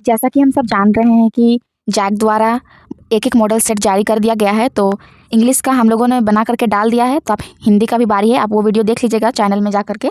जैसा कि हम सब जान रहे हैं कि जैक द्वारा एक मॉडल सेट जारी कर दिया गया है, तो इंग्लिश का हम लोगों ने बना करके डाल दिया है। तो अब हिंदी का भी बारी है, आप वो वीडियो देख लीजिएगा चैनल में जा करके।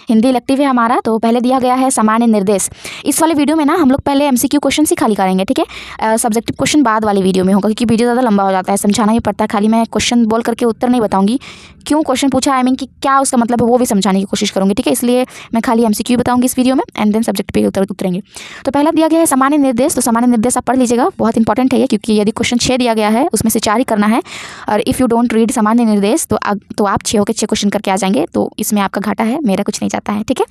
हिंदी इलेक्टिव है हमारा। तो पहले दिया गया है सामान्य निर्देश। इस वाले वीडियो में ना हम लोग पहले एमसीक्यू क्वेश्चन ही खाली करेंगे, ठीक है। सब्जेक्टिव क्वेश्चन बाद वाली वीडियो में होगा, क्योंकि वीडियो ज़्यादा लंबा हो जाता है, समझाना भी पड़ता है। खाली मैं क्वेश्चन बोल करके उत्तर नहीं बताऊँगी, क्यों क्वेश्चन पूछा, आई मीन कि क्या उसका मतलब है, वो भी समझाने की कोशिश करूँगी, ठीक है। इसलिए मैं खाली एमसीक्यू बताऊँगी इस वीडियो में, एंड देन सब्जेक्ट पे उतरेंगे। तो पहला दिया गया है सामान्य निर्देश। तो सामान्य निर्देश आप पढ़ लीजिएगा, बहुत इंपॉर्टेंट है ये, क्योंकि यदि क्वेश्चन 6 दिया गया है उसमें से 4 ही करना है, और इफ़ यू डोंट रीड सामान्य निर्देश तो आप 6 के 6 क्वेश्चन करके आ जाएंगे। तो इसमें आपका घाटा है, मेरा कुछ नहीं जाता है, ठीक है।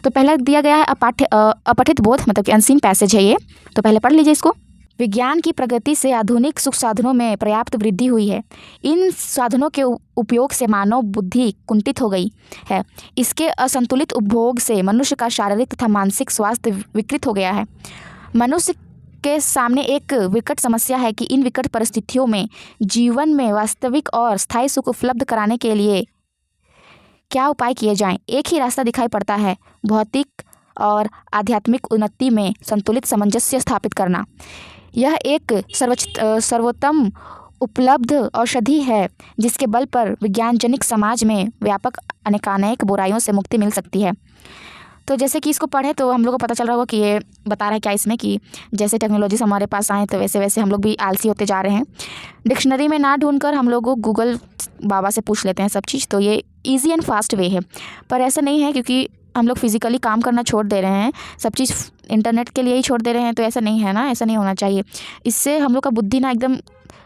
तो पहला दिया गया है अपठित बोध, मतलब कि अनसीन पैसेज है ये। तो पहले पढ़ लीजिए इसको। विज्ञान की प्रगति से आधुनिक सुख साधनों में पर्याप्त वृद्धि हुई है। इन साधनों के उपयोग से मानव बुद्धि कुंठित हो गई है। इसके असंतुलित उपभोग से मनुष्य का शारीरिक तथा मानसिक स्वास्थ्य विकृत हो गया है। मनुष्य के सामने एक विकट समस्या है कि इन विकट परिस्थितियों में जीवन में वास्तविक और स्थायी सुख उपलब्ध कराने के लिए क्या उपाय किए जाएं। एक ही रास्ता दिखाई पड़ता है, भौतिक और आध्यात्मिक उन्नति में संतुलित सामंजस्य स्थापित करना। यह एक सर्वोत्तम उपलब्ध औषधि है, जिसके बल पर विज्ञानजनिक समाज में व्यापक अनेकानेक बुराइयों से मुक्ति मिल सकती है। तो जैसे कि इसको पढ़ें तो हम लोग को पता चल रहा होगा कि ये बता रहा है क्या इसमें, कि जैसे टेक्नोलॉजीज हमारे पास आए तो वैसे वैसे हम लोग भी आलसी होते जा रहे हैं। डिक्शनरी में ना ढूंढकर हम लोग गूगल बाबा से पूछ लेते हैं सब चीज़। तो ये ईजी एंड फास्ट वे है, पर ऐसा नहीं है, क्योंकि हम लोग फिजिकली काम करना छोड़ दे रहे हैं, सब चीज़ इंटरनेट के लिए ही छोड़ दे रहे हैं। तो ऐसा नहीं है ना, ऐसा नहीं होना चाहिए। इससे हम लोग का बुद्धि ना एकदम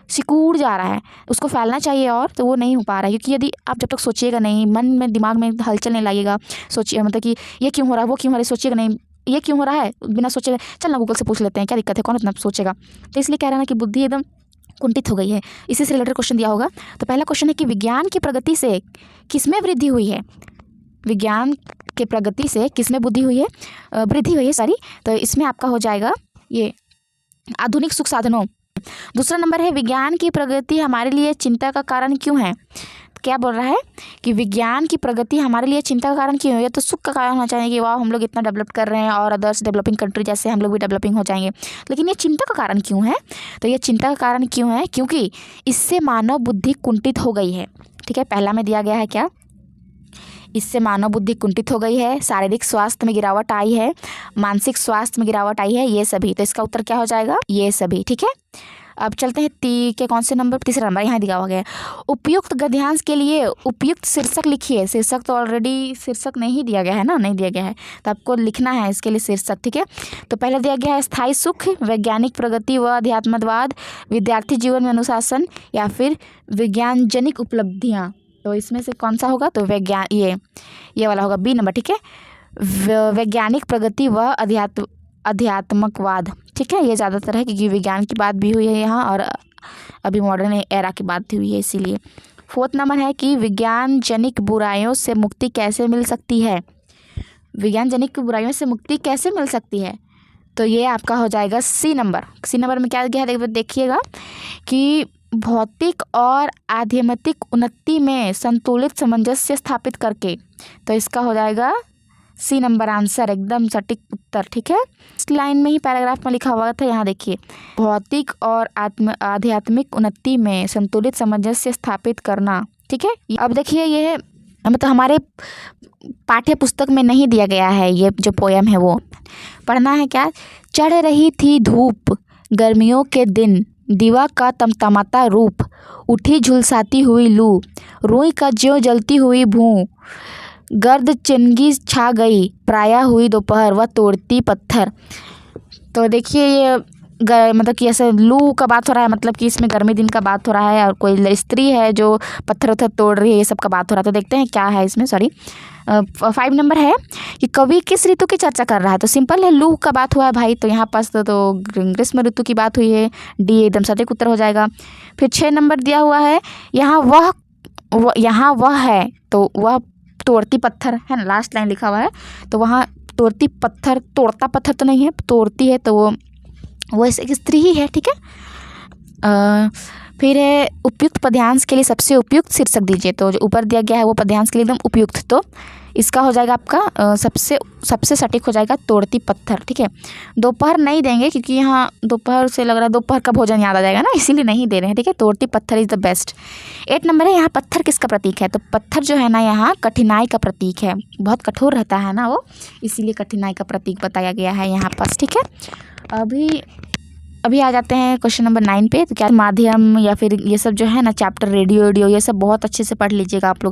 सिकुड़ जा रहा है, उसको फैलना चाहिए, और तो वो नहीं हो पा रहा है। क्योंकि यदि आप जब तक सोचिएगा नहीं, मन में दिमाग में हलचल नहीं लागिएगा, सोचिए मतलब कि ये क्यों हो रहा है, वो क्यों हो रहा है, सोचिएगा नहीं ये क्यों हो रहा है, बिना सोचे चल ना गूगल से पूछ लेते हैं क्या दिक्कत है, कौन इतना सोचेगा। तो इसलिए कह रहा है ना कि बुद्धि एकदम कुंठित हो गई है। इसी से रिलेटेड क्वेश्चन दिया होगा। तो पहला क्वेश्चन है कि विज्ञान की प्रगति से किसमें वृद्धि हुई है। विज्ञान के प्रगति से किसमें वृद्धि हुई है, सॉरी। तो इसमें आपका हो जाएगा ये आधुनिक सुख साधनों। दूसरा नंबर है विज्ञान की प्रगति हमारे लिए चिंता का कारण क्यों है। क्या बोल रहा है कि विज्ञान की प्रगति हमारे लिए चिंता का कारण क्यों है। ये तो सुख का कारण होना चाहिए कि वाह हम लोग इतना डेवलप कर रहे हैं और अदर्स डेवलपिंग कंट्री जैसे हम लोग भी डेवलपिंग हो जाएंगे, लेकिन ये चिंता का कारण क्यों है। तो ये चिंता का कारण क्यों है, क्योंकि इससे मानव बुद्धि कुंठित हो गई है, ठीक है। पहला में दिया गया है क्या, इससे मानव बुद्धि कुंठित हो गई है, शारीरिक स्वास्थ्य में गिरावट आई है, मानसिक स्वास्थ्य में गिरावट आई है, ये सभी। तो इसका उत्तर क्या हो जाएगा, ये सभी, ठीक है। अब चलते हैं के कौन से नंबर, तीसरा नंबर यहाँ दिया हुआ गया है। उपयुक्त गद्यांश के लिए उपयुक्त शीर्षक लिखिए। शीर्षक तो ऑलरेडी शीर्षक नहीं दिया गया है ना, नहीं दिया गया है, तो आपको लिखना है इसके लिए शीर्षक, ठीक है। तो पहले दिया गया है स्थायी सुख, वैज्ञानिक प्रगति व अध्यात्मवाद, विद्यार्थी जीवन में अनुशासन, या फिर विज्ञानजनिक उपलब्धियाँ। तो इसमें से कौन सा होगा, तो ये वाला होगा, बी नंबर, ठीक है। वैज्ञानिक प्रगति व अध्यात्मकवाद, ठीक है। ये ज़्यादातर है क्योंकि विज्ञान की बात भी हुई है यहाँ, और अभी मॉडर्न एरा की बात हुई है, इसीलिए। फोर्थ नंबर है कि विज्ञानजनिक बुराइयों से मुक्ति कैसे मिल सकती है। विज्ञानजनिक बुराइयों से मुक्ति कैसे मिल सकती है, तो ये आपका हो जाएगा सी नंबर। सी नंबर में क्या गया है देखिएगा कि भौतिक और आध्यात्मिक उन्नति में संतुलित सामंजस्य स्थापित करके। तो इसका हो जाएगा सी नंबर आंसर, एकदम सटीक उत्तर, ठीक है। इस लाइन में ही पैराग्राफ में लिखा हुआ था, यहाँ देखिए, भौतिक और आध्यात्मिक उन्नति में संतुलित सामंजस्य स्थापित करना, ठीक है। अब देखिए ये मतलब हमारे पाठ्य पुस्तक में नहीं दिया गया है, ये जो पोयम है वो पढ़ना है। क्या, चढ़ रही थी धूप गर्मियों के दिन, दीवा का तमतमाता रूप, उठी झुलसाती हुई लू, रुई का ज्यों जलती हुई भूं, गर्द चिंगी छा गई, प्राया हुई दोपहर व तोड़ती पत्थर। तो देखिए ये मतलब कि ऐसे लू का बात हो रहा है, मतलब कि इसमें गर्मी दिन का बात हो रहा है, और कोई स्त्री है जो पत्थर उत्थर तोड़ रही है, ये सब का बात हो रहा है। तो देखते हैं क्या है इसमें, सॉरी। 5 नंबर है कि कवि किस ऋतु की चर्चा कर रहा है। तो सिंपल है, लू का बात हुआ है भाई, तो यहाँ पास तो ग्रीष्म ऋतु की बात हुई है, डी एकदम सटीक उत्तर हो जाएगा। फिर 6 नंबर दिया हुआ है, यहाँ वह है, तो वह तोड़ती पत्थर है ना, लास्ट लाइन लिखा हुआ है, तो वहाँ तोड़ती पत्थर, तोड़ता पत्थर तो नहीं है, तोड़ती है, तो वो एक स्त्री ही है, ठीक है। फिर है उपयुक्त पद्यांश के लिए सबसे उपयुक्त शीर्षक दीजिए। तो जो ऊपर दिया गया है वो पद्यांश के लिए एकदम उपयुक्त, तो इसका हो जाएगा आपका सबसे सटीक हो जाएगा तोड़ती पत्थर। ठीक है, दोपहर नहीं देंगे क्योंकि यहाँ दोपहर से लग रहा है दोपहर का भोजन याद आ जाएगा ना, इसीलिए नहीं दे रहे हैं। ठीक है, तोड़ती पत्थर इज़ द बेस्ट। 8 नंबर है, यहाँ पत्थर किसका प्रतीक है? तो पत्थर जो है ना यहाँ कठिनाई का प्रतीक है, बहुत कठोर रहता है ना वो, इसीलिए कठिनाई का प्रतीक बताया गया है यहाँ पास। ठीक है, अभी आ जाते हैं क्वेश्चन नंबर 9 पे। तो क्या माध्यम या फिर ये सब जो है ना चैप्टर रेडियो ये सब बहुत अच्छे से पढ़ लीजिएगा आप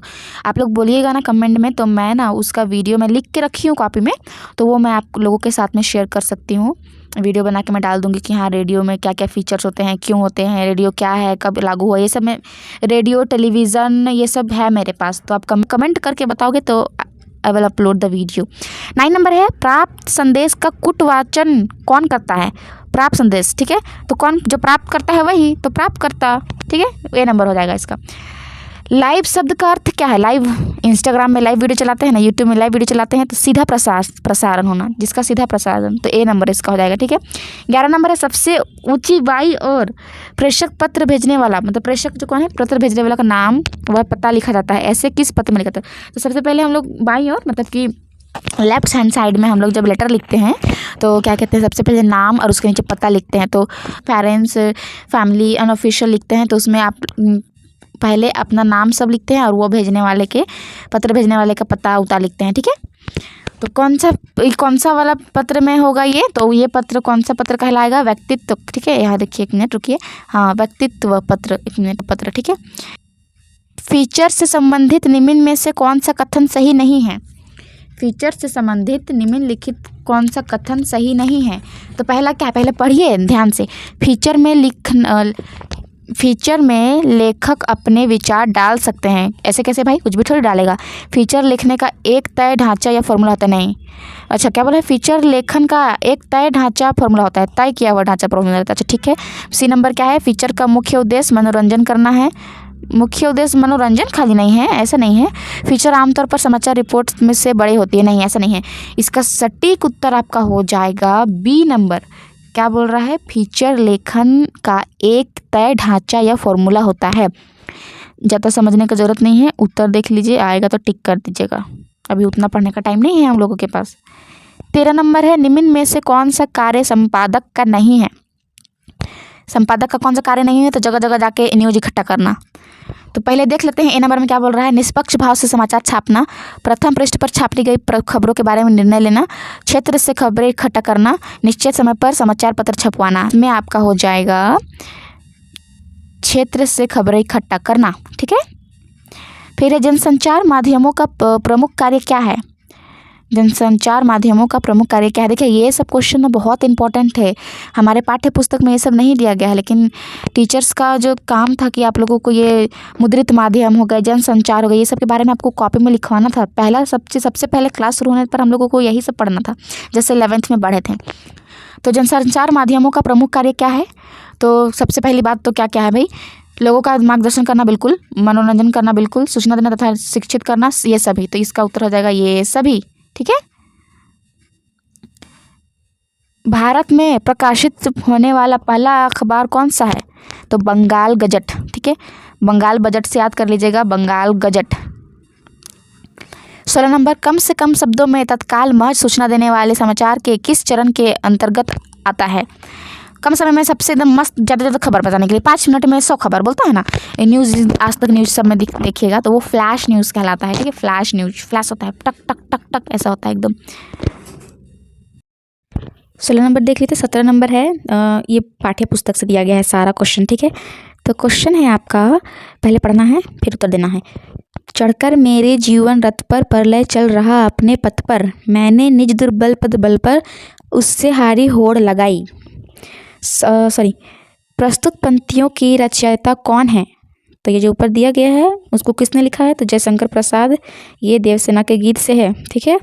लोग बोलिएगा ना कमेंट में, तो मैं ना उसका वीडियो मैं लिख के रखी हूँ कॉपी में, तो वो मैं आप लोगों के साथ में शेयर कर सकती हूँ। वीडियो बना के मैं डाल दूँगी कि हाँ रेडियो में क्या क्या फीचर्स होते हैं, क्यों होते हैं, रेडियो क्या है, कब लागू हुआ, ये सब मैं रेडियो टेलीविज़न ये सब है मेरे पास। तो आप कमेंट करके बताओगे तो I will upload the video. 9 number है, प्राप्त संदेश का कुटवाचन कौन करता है? प्राप्त संदेश। ठीक है, तो कौन जो प्राप्त करता है वही तो प्राप्त करता। ठीक है, ए नंबर हो जाएगा इसका। लाइव शब्द का अर्थ क्या है? लाइव, इंस्टाग्राम में लाइव वीडियो चलाते हैं ना, यूट्यूब में लाइव वीडियो चलाते हैं तो सीधा प्रसारण होना, जिसका सीधा प्रसारण, तो ए नंबर इसका हो जाएगा। ठीक है, 11 नंबर है, सबसे ऊंची बाई और प्रेषक पत्र भेजने वाला, मतलब प्रेषक जो कौन है, पत्र भेजने वाला का नाम वह पता लिखा जाता है, ऐसे किस पत्र में लिखा जाता है? तो सबसे पहले हम लोग बाई और मतलब कि लेफ्ट हैंड साइड में हम लोग जब लेटर लिखते हैं तो क्या कहते हैं, सबसे पहले नाम और उसके नीचे पता लिखते हैं। तो पेरेंट्स, फैमिली, अनऑफिशियल लिखते हैं तो उसमें आप पहले अपना नाम सब लिखते हैं और वो भेजने वाले के पत्र भेजने वाले का पता उता लिखते हैं। ठीक है, तो कौन सा वाला पत्र में होगा ये? तो ये पत्र कौन सा पत्र कहलाएगा? व्यक्तित्व। ठीक है, यहाँ देखिए, एक मिनट रुकिए, हाँ व्यक्तित्व पत्र, एक मिनट पत्र। ठीक है, फीचर से संबंधित निम्न में से कौन सा कथन सही नहीं है? फीचर से संबंधित निम्नलिखित कौन सा कथन सही नहीं है? तो पहला क्या है, पहले पढ़िए ध्यान से। फीचर में लेखक अपने विचार डाल सकते हैं। ऐसे कैसे भाई, कुछ भी थोड़ी डालेगा। फीचर लिखने का एक तय ढांचा या फॉर्मूला होता नहीं। अच्छा क्या बोला है, फीचर लेखन का एक तय ढांचा फॉर्मूला होता है, तय किया हुआ ढांचा फॉर्मूला रहता है। अच्छा ठीक है, सी नंबर क्या है, फीचर का मुख्य उद्देश्य मनोरंजन करना है। मुख्य उद्देश्य मनोरंजन खाली नहीं है, ऐसा नहीं है। फीचर आमतौर पर समाचार रिपोर्ट्स में से बड़े होती है, नहीं ऐसा नहीं है। इसका सटीक उत्तर आपका हो जाएगा बी नंबर। क्या बोल रहा है, फीचर लेखन का एक तय ढांचा या फॉर्मूला होता है। ज़्यादा समझने की ज़रूरत नहीं है, उत्तर देख लीजिए, आएगा तो टिक कर दीजिएगा, अभी उतना पढ़ने का टाइम नहीं है हम लोगों के पास। 13 नंबर है, निम्न में से कौन सा कार्य संपादक का नहीं है? संपादक का कौन सा कार्य नहीं है? तो जगह जगह जाके न्यूज इकट्ठा करना। तो पहले देख लेते हैं ए नंबर में क्या बोल रहा है, निष्पक्ष भाव से समाचार छापना, प्रथम पृष्ठ पर छापी गई खबरों के बारे में निर्णय लेना, क्षेत्र से खबरें इकट्ठा करना, निश्चित समय पर समाचार पत्र छपवाना। में आपका हो जाएगा क्षेत्र से खबरें इकट्ठा करना। ठीक है, फिर है जनसंचार माध्यमों का प्रमुख कार्य क्या है? जनसंचार माध्यमों का प्रमुख कार्य क्या है? देखिए ये सब क्वेश्चन बहुत इंपॉर्टेंट है, हमारे पाठ्य पुस्तक में ये सब नहीं दिया गया है, लेकिन टीचर्स का जो काम था कि आप लोगों को ये मुद्रित माध्यम हो गए, जनसंचार हो गए, ये सब के बारे में आपको कॉपी में लिखवाना था। पहला सबसे पहले क्लास शुरू होने पर हम लोगों को यही सब पढ़ना था, जैसे 11th में पढ़े थे। तो जनसंचार माध्यमों का प्रमुख कार्य क्या है? तो सबसे पहली बात तो क्या क्या है भाई, लोगों का मार्गदर्शन करना बिल्कुल, मनोरंजन करना बिल्कुल, सूचना देना तथा शिक्षित करना, ये सभी। तो इसका उत्तर हो जाएगा ये सभी। ठीक है, भारत में प्रकाशित होने वाला पहला अखबार कौन सा है? तो बंगाल गजट। ठीक है, बंगाल बजट से याद कर लीजिएगा, बंगाल गजट। 16 नंबर, कम से कम शब्दों में तत्काल महज सूचना देने वाले समाचार के किस चरण के अंतर्गत आता है? कम समय में सबसे एकदम मस्त ज़्यादा खबर बताने के लिए 5 मिनट में 100 खबर बोलता है ना, न्यूज़, आज तक न्यूज़ सब में देखिएगा तो वो फ्लैश न्यूज़ कहलाता है। ठीक है, फ्लैश न्यूज़, फ्लैश होता है, टक टक टक टक ऐसा होता है एकदम। 16 नंबर देख लीजिए। 17 नंबर है, ये पाठ्य पुस्तक से दिया गया है सारा क्वेश्चन। ठीक है, तो क्वेश्चन है आपका, पहले पढ़ना है फिर उत्तर देना है। चढ़कर मेरे जीवन रथ पर प्रलय चल रहा अपने पथ पर, मैंने निज दुर्बल पद बल पर उससे हारी होड़ लगाई। प्रस्तुत पंक्तियों की रचयिता कौन है? तो ये जो ऊपर दिया गया है उसको किसने लिखा है? तो जयशंकर प्रसाद, ये देवसेना के गीत से है। ठीक है,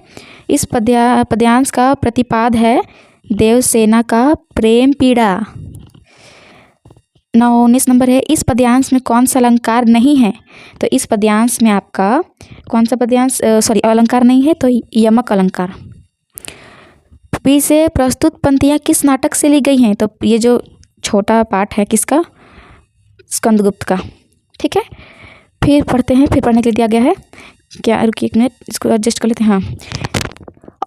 इस पद्यांश का प्रतिपाद है देवसेना का प्रेम पीड़ा। 19 नंबर है, इस पद्यांश में कौन सा अलंकार नहीं है? तो इस पद्यांश में आपका कौन सा पद्यांश अलंकार नहीं है? तो यमक अलंकार। बी से प्रस्तुत पंक्तियाँ किस नाटक से ली गई हैं? तो ये जो छोटा पाठ है किसका? स्कंदगुप्त का। ठीक है, फिर पढ़ते हैं, फिर पढ़ने के लिए दिया गया है, क्या, रुकिए एक मिनट, इसको एडजस्ट कर लेते हैं। हाँ,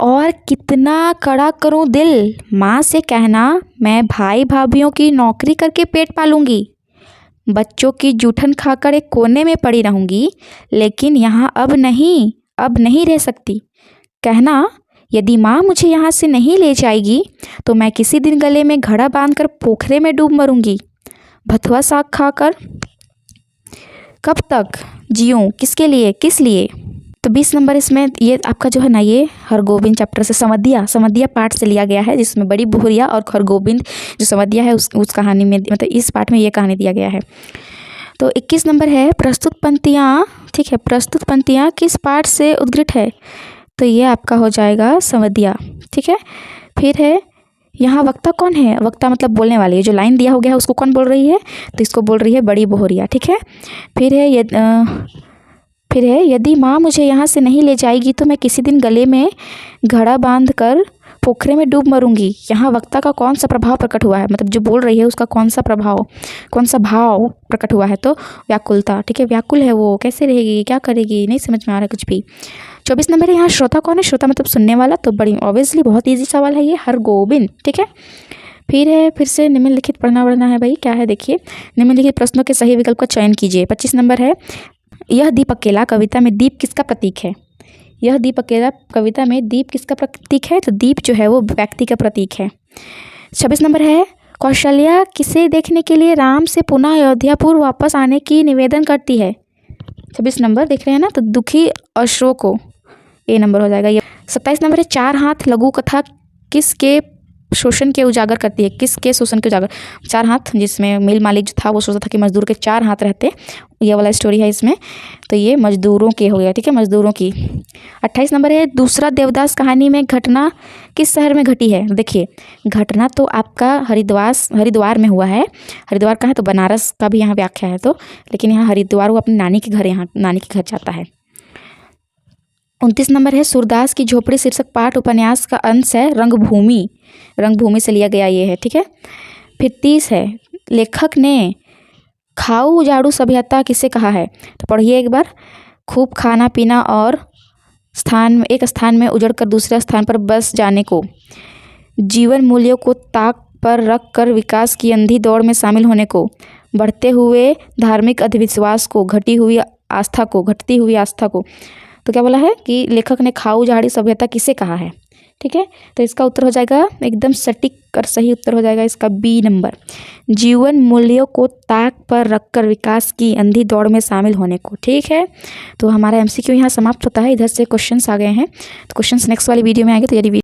और कितना कड़ा करूं दिल, माँ से कहना मैं भाई भाभीियों की नौकरी करके पेट पालूंगी, बच्चों की जूठन खाकर एक कोने में पड़ी रहूंगी, लेकिन यहाँ अब नहीं रह सकती। कहना यदि माँ मुझे यहाँ से नहीं ले जाएगी तो मैं किसी दिन गले में घड़ा बांधकर पोखरे में डूब मरूंगी। भथुआ साग खाकर कब तक जीऊँ, किसके लिए, किस लिए। तो 20 नंबर इसमें ये आपका जो है ना, ये हरगोविंद चैप्टर से समधिया पाठ से लिया गया है, जिसमें बड़ी बोहरिया और हरगोविंद जो समधिया है उस कहानी में, मतलब इस पाठ में ये कहानी दिया गया है। तो 21 नंबर है प्रस्तुत पंक्तियाँ, ठीक है, प्रस्तुत पंक्तियाँ किस पाठ से उद्गृत है, तो ये आपका हो जाएगा समधिया, ठीक है। फिर है यहाँ वक्ता कौन है, वक्ता मतलब बोलने वाली है, जो लाइन दिया हो गया है उसको कौन बोल रही है, तो इसको बोल रही है बड़ी बोहरिया, ठीक है। फिर है यदि माँ मुझे यहाँ से नहीं ले जाएगी तो मैं किसी दिन गले में घड़ा बांध कर पोखरे में डूब मरूंगी। यहाँ वक्ता का कौन सा प्रभाव प्रकट हुआ है, मतलब जो बोल रही है उसका कौन सा भाव प्रकट हुआ है, तो व्याकुलता, ठीक है, व्याकुल है वो, कैसे रहेगी, क्या करेगी, नहीं समझ में आ रहा कुछ भी। 24 नंबर है यहाँ श्रोता कौन है, श्रोता मतलब सुनने वाला, तो बड़ी ऑब्वियसली बहुत ईजी सवाल है ये, हरगोविंद, ठीक है। फिर से निम्नलिखित पढ़ना है भाई, क्या है देखिए, निम्नलिखित प्रश्नों के सही विकल्प का चयन कीजिए। 25 नंबर है यह दीप अकेला कविता में दीप किसका प्रतीक है, यह दीप अकेला कविता में दीप किसका प्रतीक है, तो दीप जो है वो व्यक्ति का प्रतीक है। 26 नंबर है कौशल्या किसे देखने के लिए राम से पुनः अयोध्यापुर वापस आने की निवेदन करती है। 26 नंबर देख रहे हैं ना, तो दुखी अश्रों को, ए नंबर हो जाएगा ये। 27 नंबर है चार हाथ लघु कथा किसके शोषण के उजागर करती है, किसके शोषण के उजागर, चार हाथ, जिसमें मिल मालिक जो था वो सोचता था कि मजदूर के चार हाथ रहते, ये वाला स्टोरी है इसमें, तो ये मजदूरों के हो गया, ठीक है, मजदूरों की। 28 नंबर है दूसरा देवदास कहानी में घटना किस शहर में घटी है। देखिए घटना तो आपका हरिद्वार में हुआ है, हरिद्वार का है तो बनारस का भी यहाँ व्याख्या है, तो लेकिन यहाँ हरिद्वार वो अपनी नानी के घर, यहाँ नानी के घर जाता है। 29 नंबर है सूरदास की झोपड़ी शीर्षक पाठ उपन्यास का अंश है रंगभूमि से लिया गया ये है, ठीक है। फिर 30 है लेखक ने खाऊ उजाड़ू सभ्यता किसे कहा है, तो पढ़िए एक बार, खूब खाना पीना और एक स्थान में उजड़ कर दूसरे स्थान पर बस जाने को, जीवन मूल्यों को ताक पर रख कर विकास की अंधी दौड़ में शामिल होने को, बढ़ते हुए धार्मिक अंधविश्वास को, घटती हुई आस्था को। तो क्या बोला है कि लेखक ने खाऊ उजाड़ी सभ्यता किसे कहा है, ठीक है। तो इसका उत्तर हो जाएगा एकदम सटीक और सही उत्तर हो जाएगा इसका बी नंबर, जीवन मूल्यों को ताक पर रखकर विकास की अंधी दौड़ में शामिल होने को, ठीक है। तो हमारा MCQ यहाँ समाप्त होता है, इधर से क्वेश्चंस आ गए हैं, तो क्वेश्चंस नेक्स्ट वाली वीडियो में आएंगे। तो यदि